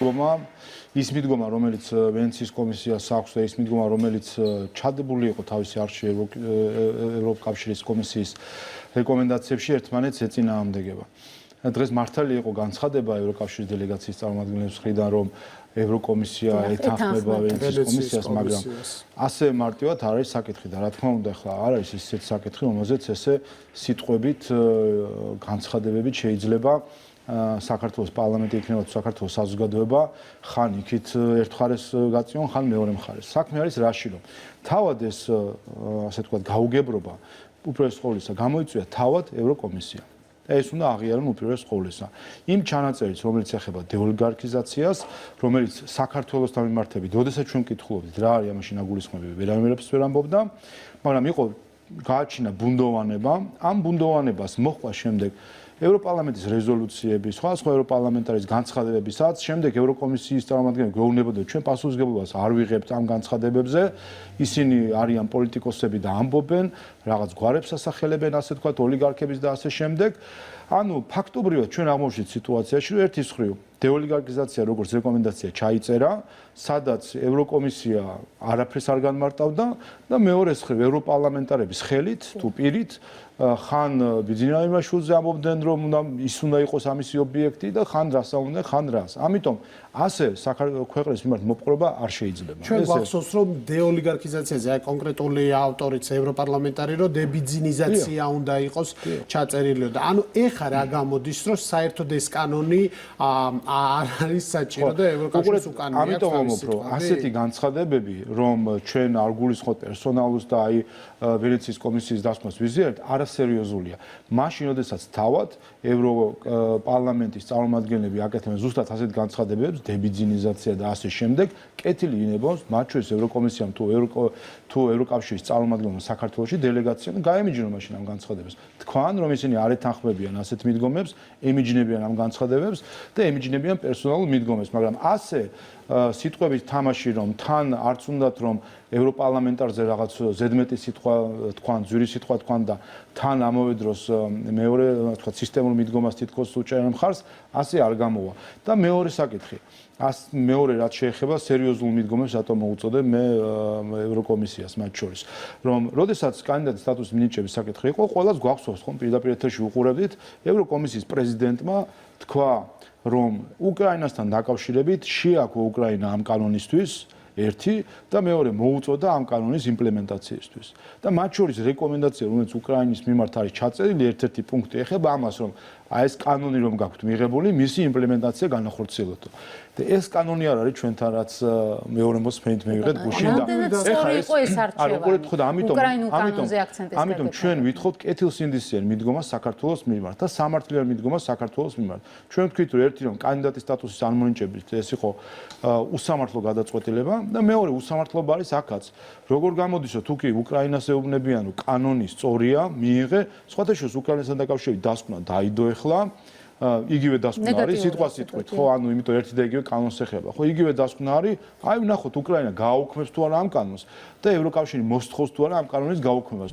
მიდგომა, ის მიდგომა, რომელიც ვენეციის კომისიას აქვს და ის მიდგომა, რომელიც ჩადებული იყო თავისი არხში ევროკავშირის კომისიის რეკომენდაციებში ერთმანეთს ეწინააღმდეგება. დღეს მართალი იყო განცხადება ევროკავშირის დელეგაციის წარმომადგენლების მხრიდან, რომ ევროკომისია ეთანხმება ვენეციის კომისიას, მაგრამ ასე მარტივად არ არის საკითხი და რა თქმა უნდა, ახლა არ არის ისეთი საკითხი, რომელზეც ესე სიტყვებით განცხადებებით შეიძლება საქართველოს პარლამენტი იქნება თუ საქართველოს საზოგადოება ხან იქით ერთ მხარეს გაწიონ, ხან მეორე მხარეს. საქმე არის რაში, რომ თავად ეს ასე ვთქვათ გაუგებრობა უპირველეს ყოვლისა გამოიწვია თავად ევროკომისიამ. ეს უნდა აღიარონ უპირველეს ყოვლისა. იმ ჩანაწერით, რომელიც ეხება დეოლიგარქიზაციას, რომელიც საქართველოსთან მიმართებით, როდესაც ჩვენ ვკითხულობდით, რა არის ამაში ნაგულისხმობები, ვერავის ვერ ამბობდა, მაგრამ იყო გააჩინა ბუნდოვანება, ამ ბუნდოვანებას მოჰყვა შემდეგ ევროპარლამენტის რეზოლუციები, სხვა ევროპარლამენტარის განცხადებები, სადაც შემდეგ ევროკომისიის წარმომადგენლები გვეუბნებოდნენ, ჩვენ პასუხისმგებლობას არ ვიღებთ ამ განცხადებებზე, ისინი არიან პოლიტიკოსები და ამბობენ, რაღაც გვარებს ასახელებენ, ასე ვთქვათ, ოლიგარქების და ასე შემდეგ. ანუ ფაქტობრივად ჩვენ აღმოვჩნდით სიტუაციაში, რომ ერთის მხრივ დეოლიგარქიზაცია როგორც რეკომენდაცია ჩაიწერა, სადაც ევროკომისია არაფერს არ განმარტავდა და მეორეს მხრივ ევროპარლამენტარების ხელით თუ პირით ხან ბიძინა იმაშვილზე ამბობდნენ, რომ ის უნდა იყოს ამისი ობიექტი და ხან რასაუნდა, ხან რას. ამიტომ ასე ქვეყნის მიმართ მოპყრობა არ შეიძლება. ჩვენ გვახსოვს, რომ დეოლიგარქიზაციაზე აი კონკრეტული ავტორიც ევროპარლამენტარი, რომ დებიძინიზაცია უნდა იყოს ჩაწერილი და ანუ ეხა რა გამოდის, რომ საერთოდ ეს კანონი არ არის საჭირო და ევროკავშირის უკანონია. ამიტომ ამბობ, რომ ასეთი განცხადებები, რომ ჩვენ არ გულისხმობთ პერსონალურს და აი ვენეციის კომისიის დასკვნას ვიზიარებთ, არასერიოზულია. მაშინ, როდესაც თავად ევროპარლამენტის წარმომადგენლები აკეთებენ ზუსტად ასეთ განცხადებებს, დებიძინიზაცია და ასე შემდეგ, კეთილი ინებავს მათ შორის ევროკომისიამ თუ ევროკავშირის წარმომადგენლებმა საქართველოში დელეგაციამ გაემიჯნონ მაშინ ამ განცხადებებს. თქვან, რომ ისინი არ ეთანხმებიან ასეთ მიდგომებს, ემიჯნებიან ამ განცხადებებს და ემიჯნებიან პერსონალურ მიდგომებს, მაგრამ ასე სიტყვებით თამაში, რომ თან არც უნდათ რომ ევროპარლამენტარზე რაღაც ზედმეტი სიტყვა თქვან, ძვირი სიტყვა თქვან და თან ამავე დროს მეორე თქვა სისტემურ მიდგომას თითქოს უჭერენ მხარს, ასე არ გამოვა. და მეორე საკითხი, მეორე რაც შეეხება სერიოზულ მიდგომებს, რატომ მოუწოდე მე ევროკომისიას მათ შორის, რომ როდესაც კანდიდატის სტატუსის მინიჭების საკითხი იყო, ყველას გვახსოვს, ხომ პირდაპირ ეთერში უყურებდით, ევროკომისიის პრეზიდენტმა თქვა, რომ უკრაინასთან დაკავშირებით შეაქვა უკრაინა ამ კანონისთვის ერთი და მეორე მოუწოდა ამ კანონის იმპლემენტაციისთვის. და მათ შორის რეკომენდაცია, რომელიც უკრაინის მიმართ არის ჩაწერილი, ერთ-ერთი პუნქტი ეხება ამას, რომ აი ეს კანონი რომ გაქვთ მიღებული, მისი იმპლემენტაცია განახორციელოთ. და ეს კანონი არ არის ჩვენთან რაც მეორე მოსმენით მივიღეთ გუშინ და ეხლა იყო ეს არჩევანი. უკრაინულ კანონზე აქცენტის ამიტომ ჩვენ ვითხოვთ კეთილსინდისიერ მიდგომას საქართველოს მიმართ და სამართლიან მიდგომას საქართველოს მიმართ. ჩვენ ვთქვით, რომ ერთი რომ კანდიდატის სტატუსის ანმონიჭებით ეს იყო უსამართლო გადაწყვეტილება და მეორე უსამართლობა არის აქაც. როგორ გამოდისო თუ კი უკრაინას ეუბნებიან, რომ კანონი სწორია, მიიღე, სხვათა შორის უკრაინასთან დაკავშირებით დასკვნა დაიდო ეხლა იგივე დასკვნა არის სიტყვასიტყვით, ხო, ანუ იმიტომ ერთი და იგივე კანონს ეხება. ხო, იგივე დასკვნა არის, აი ვნახოთ უკრაინა გააუქმებს თუ არა ამ კანონს და ევროკავშირი მოსთხოვს თუ არა ამ კანონის გაუქმებას.